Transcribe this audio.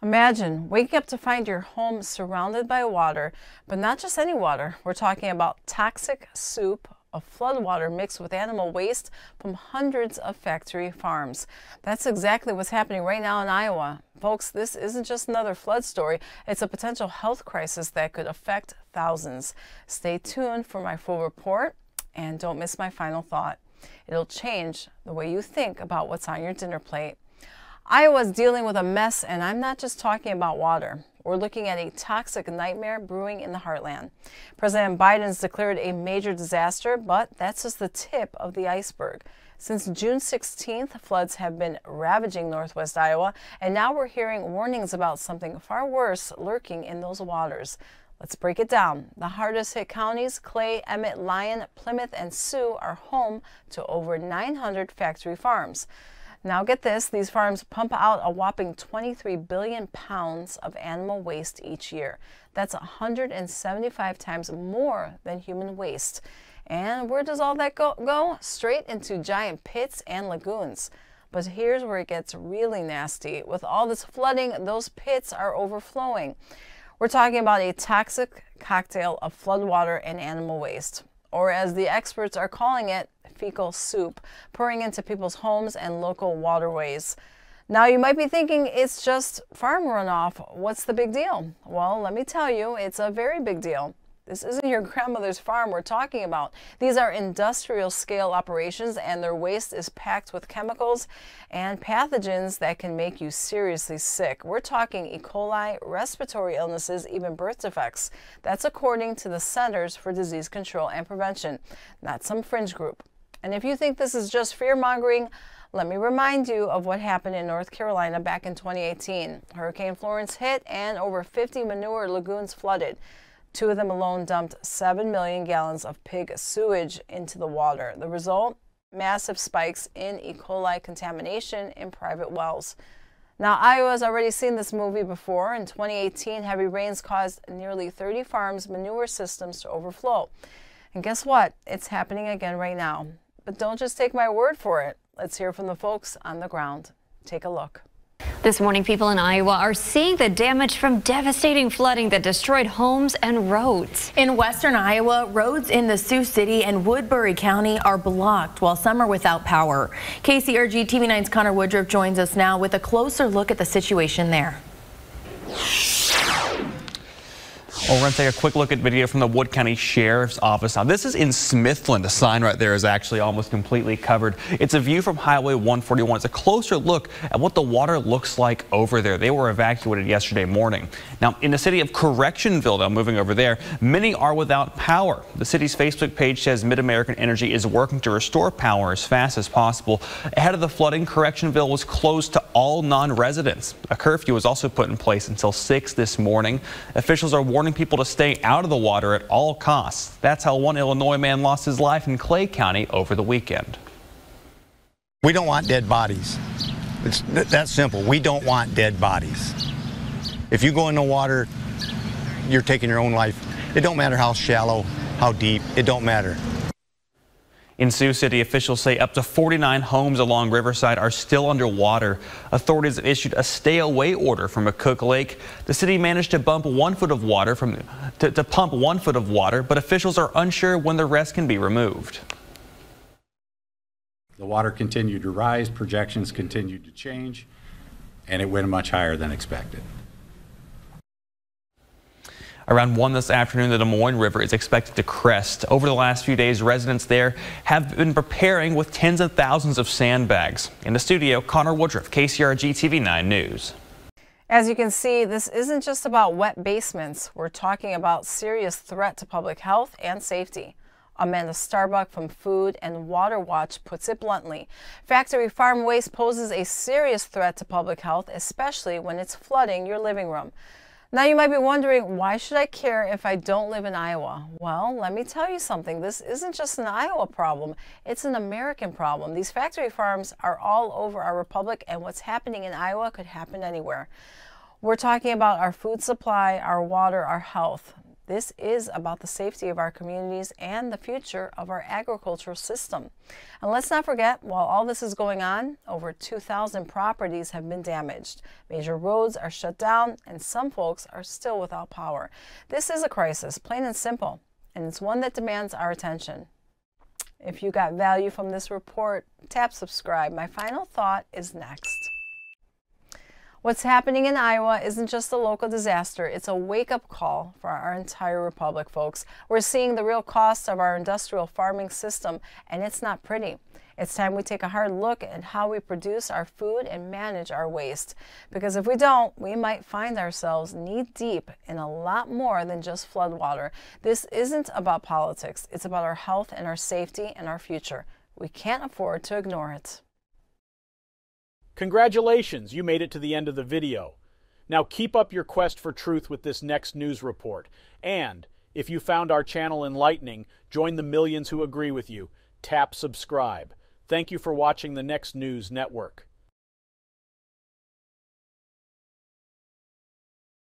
Imagine waking up to find your home surrounded by water, but not just any water. We're talking about toxic soup of floodwater mixed with animal waste from hundreds of factory farms. That's exactly what's happening right now in Iowa. Folks, this isn't just another flood story. It's a potential health crisis that could affect thousands. Stay tuned for my full report, and don't miss my final thought. It'll change the way you think about what's on your dinner plate. Iowa's dealing with a mess, and I'm not just talking about water. We're looking at a toxic nightmare brewing in the heartland. President Biden's declared a major disaster, but that's just the tip of the iceberg. Since June 16th, floods have been ravaging northwest Iowa, and now we're hearing warnings about something far worse lurking in those waters. Let's break it down. The hardest hit counties, Clay, Emmett, Lyon, Plymouth, and Sioux, are home to over 900 factory farms. Now get this, these farms pump out a whopping 23 billion pounds of animal waste each year. That's 175 times more than human waste. And where does all that go? Straight into giant pits and lagoons. But here's where it gets really nasty. With all this flooding, those pits are overflowing. We're talking about a toxic cocktail of floodwater and animal waste, or as the experts are calling it, fecal soup, pouring into people's homes and local waterways. Now you might be thinking it's just farm runoff. What's the big deal? Well, let me tell you, it's a very big deal. This isn't your grandmother's farm we're talking about. These are industrial scale operations, and their waste is packed with chemicals and pathogens that can make you seriously sick. We're talking E. coli, respiratory illnesses, even birth defects. That's according to the Centers for Disease Control and Prevention, not some fringe group. And if you think this is just fear-mongering, let me remind you of what happened in North Carolina back in 2018. Hurricane Florence hit and over 50 manure lagoons flooded. 2 of them alone dumped 7 million gallons of pig sewage into the water. The result? Massive spikes in E. coli contamination in private wells. Now, Iowa's already seen this movie before. In 2018, heavy rains caused nearly 30 farms' manure systems to overflow. And guess what? It's happening again right now. But don't just take my word for it. Let's hear from the folks on the ground. Take a look. This morning, people in Iowa are seeing the damage from devastating flooding that destroyed homes and roads. In western Iowa, roads in the Sioux City and Woodbury County are blocked while some are without power. KCRG TV9's Connor Woodruff joins us now with a closer look at the situation there. Well, we're going to take a quick look at video from the Wood County Sheriff's Office. Now, this is in Smithland. The sign right there is actually almost completely covered. It's a view from Highway 141. It's a closer look at what the water looks like over there. They were evacuated yesterday morning. Now, in the city of Correctionville, though, moving over there, many are without power. The city's Facebook page says Mid-American Energy is working to restore power as fast as possible. Ahead of the flooding, Correctionville was closed to all non-residents. A curfew was also put in place until 6 this morning. Officials are warning people to stay out of the water at all costs. That's how one Illinois man lost his life in Clay County over the weekend. We don't want dead bodies. It's that simple. We don't want dead bodies. If you go in the water, you're taking your own life. It don't matter how shallow, how deep, it don't matter. In Sioux City, officials say up to 49 homes along Riverside are still underwater. Authorities have issued a stay-away order from McCook Lake. The city managed to pump 1 foot of water, but officials are unsure when the rest can be removed. The water continued to rise, projections continued to change, and it went much higher than expected. Around 1 this afternoon, the Des Moines River is expected to crest. Over the last few days, residents there have been preparing with tens of thousands of sandbags. In the studio, Connor Woodruff, KCRG TV9 News. As you can see, this isn't just about wet basements. We're talking about serious threat to public health and safety. Amanda Starbuck from Food and Water Watch puts it bluntly. Factory farm waste poses a serious threat to public health, especially when it's flooding your living room. Now you might be wondering, why should I care if I don't live in Iowa? Well, let me tell you something. This isn't just an Iowa problem. It's an American problem. These factory farms are all over our republic, and what's happening in Iowa could happen anywhere. We're talking about our food supply, our water, our health. This is about the safety of our communities and the future of our agricultural system. And let's not forget, while all this is going on, over 2,000 properties have been damaged. Major roads are shut down, and some folks are still without power. This is a crisis, plain and simple, and it's one that demands our attention. If you got value from this report, tap subscribe. My final thought is next. What's happening in Iowa isn't just a local disaster, it's a wake-up call for our entire republic, folks. We're seeing the real costs of our industrial farming system, and it's not pretty. It's time we take a hard look at how we produce our food and manage our waste. Because if we don't, we might find ourselves knee-deep in a lot more than just floodwater. This isn't about politics, it's about our health and our safety and our future. We can't afford to ignore it. Congratulations, you made it to the end of the video. Now keep up your quest for truth with this next news report. And if you found our channel enlightening, join the millions who agree with you. Tap subscribe. Thank you for watching the Next News Network.